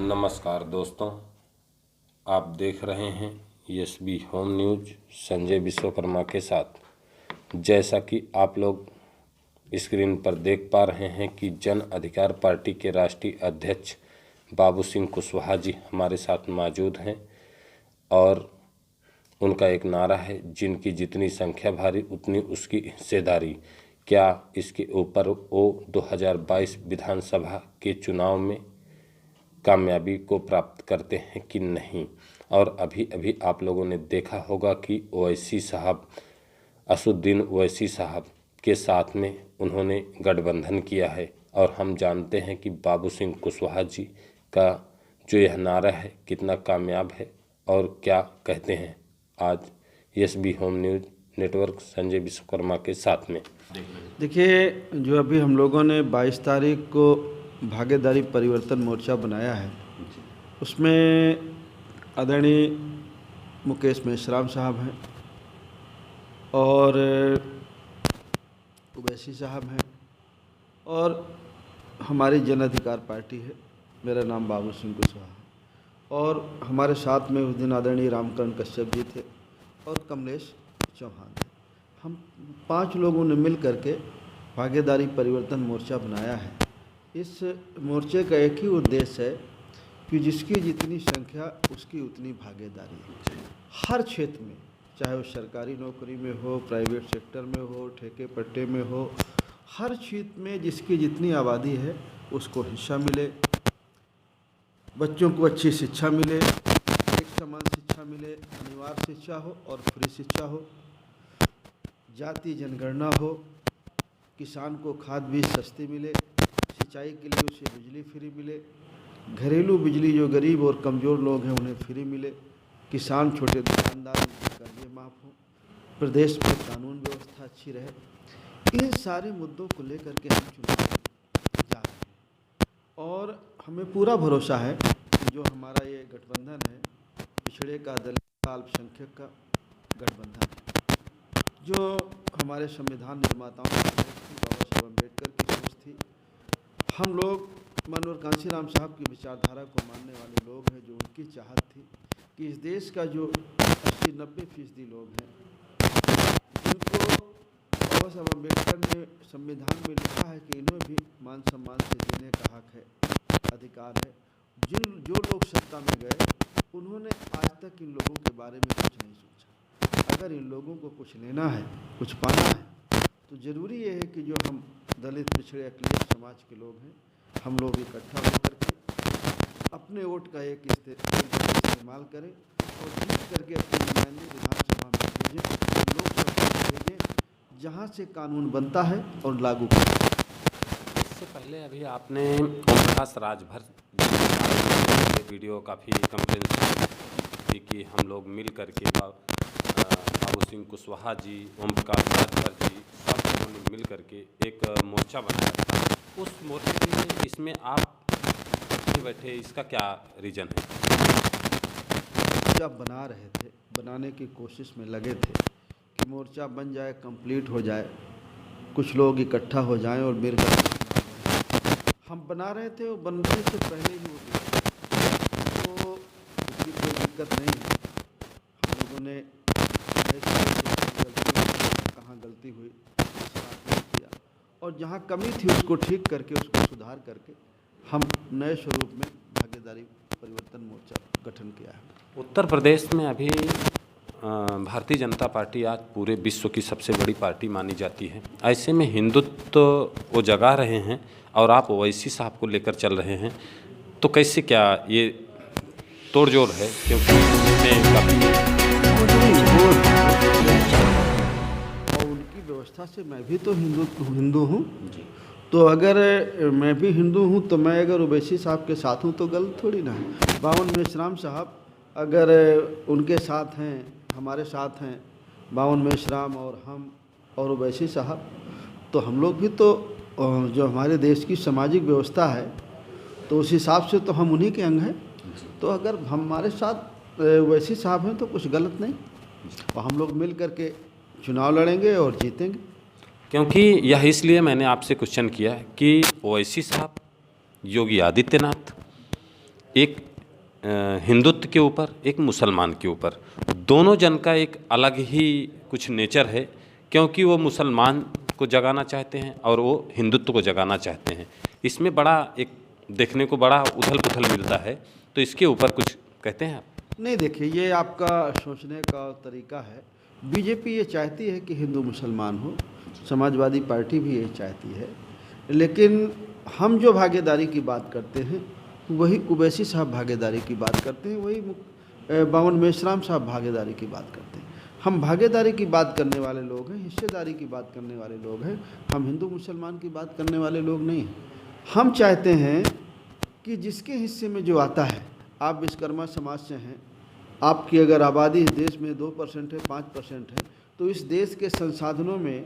नमस्कार दोस्तों, आप देख रहे हैं SB home news Sanjay Vishwakarma के साथ। जैसा कि आप लोग स्क्रीन पर देख पा रहे हैं कि जन अधिकार पार्टी के राष्ट्रीय अध्यक्ष बाबू सिंह कुशवाहा जी हमारे साथ मौजूद हैं और उनका एक नारा है, जिनकी जितनी संख्या भारी उतनी उसकी हिस्सेदारी। क्या इसके ऊपर वो 2022 विधानसभा के चुनाव में कामयाबी को प्राप्त करते हैं कि नहीं। और अभी अभी आप लोगों ने देखा होगा कि ओवैसी साहब, असुद्दीन ओवैसी साहब के साथ में उन्होंने गठबंधन किया है और हम जानते हैं कि बाबू सिंह कुशवाहा जी का जो यह नारा है कितना कामयाब है और क्या कहते हैं। आज SB home news network Sanjay Vishwakarma के साथ में देखिए, जो अभी हम लोगों ने 22 तारीख को भागीदारी परिवर्तन मोर्चा बनाया है, उसमें आदरणीय मुकेश मेश्राम साहब हैं और ओवैसी साहब हैं और हमारी जन अधिकार पार्टी है। मेरा नाम बाबू सिंह कुशवाहा और हमारे साथ में उस दिन आदरणीय रामकरण कश्यप जी थे और कमलेश चौहान थे। हम 5 लोगों ने मिल करके भागीदारी परिवर्तन मोर्चा बनाया है। इस मोर्चे का एक ही उद्देश्य है कि जिसकी जितनी संख्या उसकी उतनी भागीदारी। हर क्षेत्र में, चाहे वो सरकारी नौकरी में हो, प्राइवेट सेक्टर में हो, ठेके पट्टे में हो, हर क्षेत्र में जिसकी जितनी आबादी है उसको हिस्सा मिले, बच्चों को अच्छी शिक्षा मिले, एक समान शिक्षा मिले, अनिवार्य शिक्षा हो और फ्री शिक्षा हो, जाति जनगणना हो, किसान को खाद बीज सस्ती मिले, सिंचाई के लिए उसे बिजली फ्री मिले, घरेलू बिजली जो गरीब और कमज़ोर लोग हैं उन्हें फ्री मिले, किसान छोटे दुकानदार उनके कर्जे माफ़ हो, प्रदेश में कानून व्यवस्था अच्छी रहे। इन सारे मुद्दों को लेकर के हम चुनाव जा रहे हैं और हमें पूरा भरोसा है कि जो हमारा ये गठबंधन है, पिछड़े का दलित अल्पसंख्यक का गठबंधन है, जो हमारे संविधान निर्माताओं की सोच थी, बाबा साहब अम्बेडकर की सोच थी। हम लोग माननीय कांशीराम साहब की विचारधारा को मानने वाले लोग हैं, जो उनकी चाहत थी कि इस देश का जो 80-90% लोग हैं, जिनको बाबा साहब अम्बेडकर ने संविधान में लिखा है कि इन्हें भी मान सम्मान से जीने का हक है, अधिकार है। जो लोग सत्ता में गए उन्होंने आज तक इन लोगों के बारे में कुछ नहीं सोचा। अगर इन लोगों को कुछ लेना है, कुछ पाना है, तो ज़रूरी ये है कि जो हम दलित पिछड़े अकलियत समाज के लोग हैं, हम लोग इकट्ठा होकर के अपने वोट का एक इस्तेमाल करें और जीत करके अपने नुमाइंदे विधानसभा में भेजें, लोकसभा में भेजें, जहाँ से कानून बनता है और लागू करें। इससे पहले अभी आपने ओम प्रकाश राजभर वीडियो काफ़ी कंप्लेन थी कि हम लोग मिल करके बाबू सिंह कुशवाहा जी, ओम प्रकाश राजभर जी, सब लोगों ने मिल करके एक मोर्चा बनाया था। उस मोर्चे में इसमें आप बैठे, इसका क्या रीज़न है? जब बना रहे थे, बनाने की कोशिश में लगे थे कि मोर्चा बन जाए, कंप्लीट हो जाए, कुछ लोग इकट्ठा हो जाएं और मेरे हम बना रहे थे। वो बनने से पहले ही हो गया, तो इसकी कोई दिक्कत नहीं है। हम लोगों ने कहाँ गलती हुई किया और जहाँ कमी थी उसको ठीक करके, उसको सुधार करके हम नए स्वरूप में भागीदारी परिवर्तन मोर्चा गठन किया है। उत्तर प्रदेश में अभी भारतीय जनता पार्टी आज पूरे विश्व की सबसे बड़ी पार्टी मानी जाती है। ऐसे में हिंदुत्व वो जगा रहे हैं और आप ओवैसी साहब को लेकर चल रहे हैं, तो कैसे क्या ये तोड़जोड़ है? क्योंकि और उनकी व्यवस्था से मैं भी तो हिंदू हूँ, तो अगर मैं भी हिंदू हूँ तो मैं अगर ओवैसी साहब के साथ हूँ तो गलत थोड़ी ना है। बावन मेश्राम साहब अगर उनके साथ हैं, हमारे साथ हैं, बावन मेश्राम और हम और ओवैसी साहब, तो हम लोग भी तो जो हमारे देश की सामाजिक व्यवस्था है तो उस हिसाब से तो हम उन्हीं के अंग हैं। तो अगर हमारे साथ ओवैसी साहब हैं तो कुछ गलत नहीं, और हम लोग मिल करके चुनाव लड़ेंगे और जीतेंगे। क्योंकि यह इसलिए मैंने आपसे क्वेश्चन किया कि ओवैसी साहब, योगी आदित्यनाथ, एक हिंदुत्व के ऊपर, एक मुसलमान के ऊपर। दोनों जन का एक अलग ही कुछ नेचर है, क्योंकि वो मुसलमान को जगाना चाहते हैं और वो हिंदुत्व को जगाना चाहते हैं। इसमें बड़ा एक देखने को बड़ा उथल पुथल मिलता है। तो इसके ऊपर कुछ कहते हैं आप? नहीं, देखिए, ये आपका सोचने का तरीका है। बीजेपी ये चाहती है कि हिंदू मुसलमान हो, समाजवादी पार्टी भी ये चाहती है, लेकिन हम जो भागीदारी की बात करते हैं वही उवैसी साहब भागीदारी की बात करते हैं, वही बावन मेश्राम साहब भागीदारी की बात करते हैं। हम भागीदारी की बात करने वाले लोग हैं, हिस्सेदारी की बात करने वाले लोग हैं। हम हिंदू मुसलमान की बात करने वाले लोग नहीं हैं। हम चाहते हैं कि जिसके हिस्से में जो आता है, आप विश्वकर्मा समाज से हैं, आपकी अगर आबादी इस देश में 2% है, 5% है, तो इस देश के संसाधनों में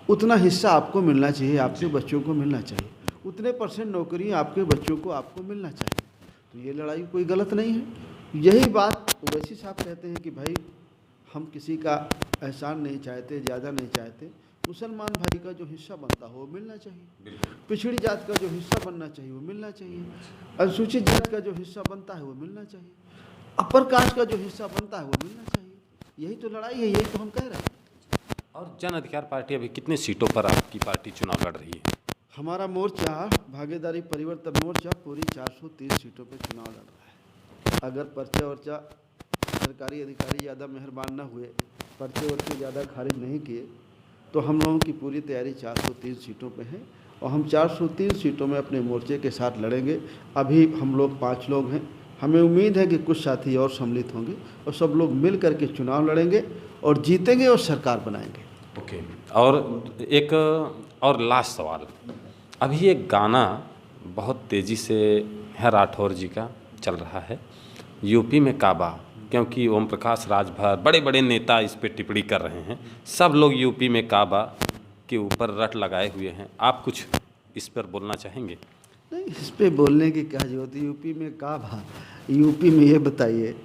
उतना हिस्सा आपको मिलना चाहिए, आपके बच्चों को मिलना चाहिए। उतने % नौकरी आपके बच्चों को आपको मिलना चाहिए। तो ये लड़ाई कोई गलत नहीं है। यही बात ओवैसी साहब कहते हैं कि भाई हम किसी का एहसान नहीं चाहते, ज़्यादा नहीं चाहते। मुसलमान भाई का जो हिस्सा बनता हो वो मिलना चाहिए, पिछड़ी जात का जो हिस्सा बनना चाहिए वो मिलना चाहिए, अनुसूचित जात का जो हिस्सा बनता है वो मिलना चाहिए, अपर कास्ट का जो हिस्सा बनता है वो मिलना चाहिए। यही तो लड़ाई है, यही तो हम कह रहे हैं। और जन अधिकार पार्टी अभी कितने सीटों पर आपकी पार्टी चुनाव लड़ रही है? हमारा मोर्चा भागीदारी परिवर्तन मोर्चा पूरी 403 सीटों पे चुनाव लड़ रहा है। अगर पर्चा वर्चा सरकारी अधिकारी ज़्यादा मेहरबान ना हुए, पर्चे वर्चे ज़्यादा खारिज नहीं किए, तो हम लोगों की पूरी तैयारी 403 सीटों पे है और हम 403 सीटों में अपने मोर्चे के साथ लड़ेंगे। अभी हम लोग 5 लोग हैं। हमें उम्मीद है कि कुछ साथी और सम्मिलित होंगे और सब लोग मिल करके चुनाव लड़ेंगे और जीतेंगे और सरकार बनाएंगे। ओके। और एक और लास्ट सवाल, अभी एक गाना बहुत तेज़ी से है राठौर जी का चल रहा है, यूपी में काबा, क्योंकि ओम प्रकाश राजभर बड़े बड़े नेता इस पे टिप्पणी कर रहे हैं। सब लोग यूपी में काबा के ऊपर रट लगाए हुए हैं। आप कुछ इस पर बोलना चाहेंगे? नहीं, इस पे बोलने की क्या जरूरत है। यूपी में काबा, यूपी में ये बताइए,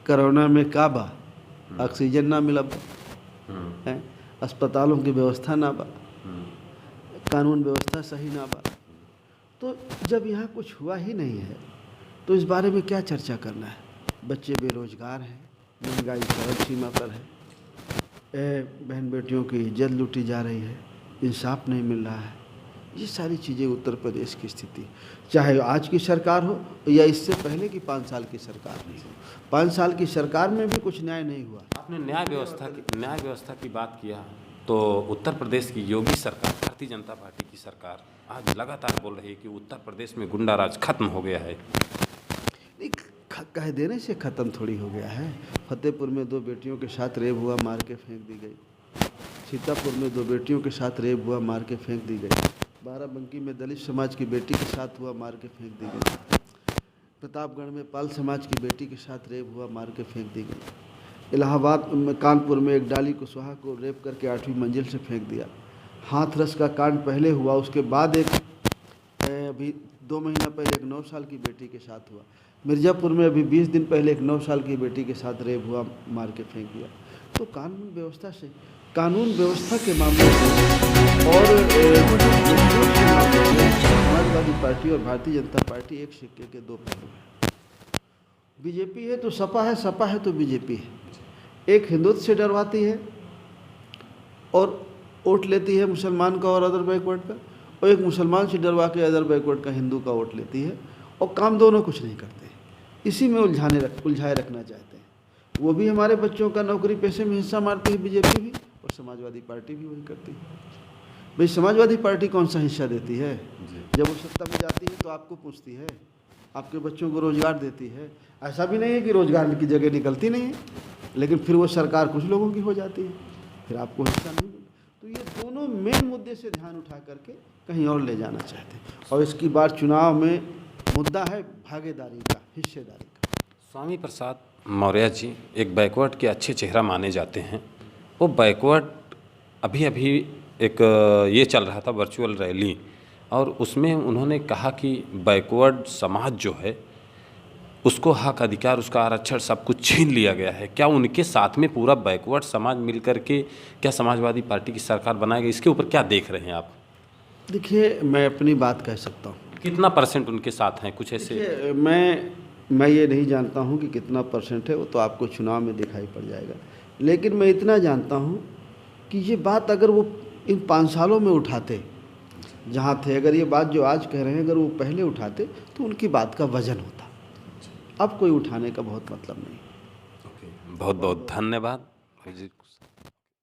कोरोना में काबा, ऑक्सीजन ना मिला है, अस्पतालों की व्यवस्था ना बा, कानून व्यवस्था सही ना बा। तो जब यहाँ कुछ हुआ ही नहीं है तो इस बारे में क्या चर्चा करना है। बच्चे बेरोजगार हैं, महंगाई चरम सीमा पर है, बहन बेटियों की इज्जत लूटी जा रही है, इंसाफ नहीं मिल रहा है। ये सारी चीज़ें उत्तर प्रदेश की स्थिति, चाहे आज की सरकार हो या इससे पहले की 5 साल की सरकार नहीं हो, 5 साल की सरकार में भी कुछ न्याय नहीं हुआ। आपने न्याय व्यवस्था की बात किया, तो उत्तर प्रदेश की योगी सरकार, भारतीय जनता पार्टी की सरकार आज लगातार बोल रही है कि उत्तर प्रदेश में गुंडा राज खत्म हो गया है। कह देने से ख़त्म थोड़ी हो गया है। फतेहपुर में 2 बेटियों के साथ रेप हुआ, मार के फेंक दी गई। सीतापुर में 2 बेटियों के साथ रेप हुआ, मार के फेंक दी गई। बाराबंकी में दलित समाज की बेटी के साथ हुआ, मार के फेंक दी गई। प्रतापगढ़ में पाल समाज की बेटी के साथ रेप हुआ, मार के फेंक दी गई। इलाहाबाद में, कानपुर में एक डाली कुशवाहा को रेप करके 8वीं मंजिल से फेंक दिया। हाथरस का कांड पहले हुआ, उसके बाद एक अभी 2 महीना पहले एक 9 साल की बेटी के साथ हुआ। मिर्ज़ापुर में अभी 20 दिन पहले एक 9 साल की बेटी के साथ रेप हुआ, मार के फेंक दिया। तो कानून व्यवस्था के मामले में और समाजवादी पार्टी और भारतीय जनता पार्टी एक सिक्के के 2 पहलू हैं। बीजेपी है तो सपा है, सपा है तो बीजेपी है। एक हिंदुत्व से डरवाती है और वोट लेती है मुसलमान का और अदर बैकवर्ड का, और एक मुसलमान से डरवा के अदर बैकवर्ड का हिंदू का वोट लेती है, और काम दोनों कुछ नहीं करते। इसी में उलझाए रखना चाहते हैं। वो भी हमारे बच्चों का नौकरी पेशे में हिस्सा मारती है बीजेपी भी, और समाजवादी पार्टी भी वही करती है। भाई समाजवादी पार्टी कौन सा हिस्सा देती है? जब वो सत्ता में जाती है तो आपको पूछती है, आपके बच्चों को रोजगार देती है। ऐसा भी नहीं है कि रोजगार की जगह निकलती नहीं है, लेकिन फिर वो सरकार कुछ लोगों की हो जाती है, फिर आपको हिस्सा नहीं मिलता। तो ये दोनों मेन मुद्दे से ध्यान उठा करके कहीं और ले जाना चाहते हैं। और इसकी बार चुनाव में मुद्दा है भागीदारी का, हिस्सेदारी का। स्वामी प्रसाद मौर्य जी एक बैकवर्ड के अच्छे चेहरा माने जाते हैं। वो बैकवर्ड अभी एक ये चल रहा था वर्चुअल रैली, और उसमें उन्होंने कहा कि बैकवर्ड समाज जो है उसको हक अधिकार, उसका आरक्षण सब कुछ छीन लिया गया है। क्या उनके साथ में पूरा बैकवर्ड समाज मिलकर के क्या समाजवादी पार्टी की सरकार बनाएगा? इसके ऊपर क्या देख रहे हैं आप? देखिए, मैं अपनी बात कह सकता हूँ कितना % उनके साथ हैं, कुछ ऐसे? देखिए, मैं ये नहीं जानता हूँ कि कितना % है, वो तो आपको चुनाव में दिखाई पड़ जाएगा। लेकिन मैं इतना जानता हूँ कि ये बात अगर वो इन 5 सालों में उठाते, जहाँ थे, अगर ये बात जो आज कह रहे हैं अगर वो पहले उठाते तो उनकी बात का वजन होता। अब कोई उठाने का बहुत मतलब नहीं। बहुत बहुत धन्यवाद भाई जी।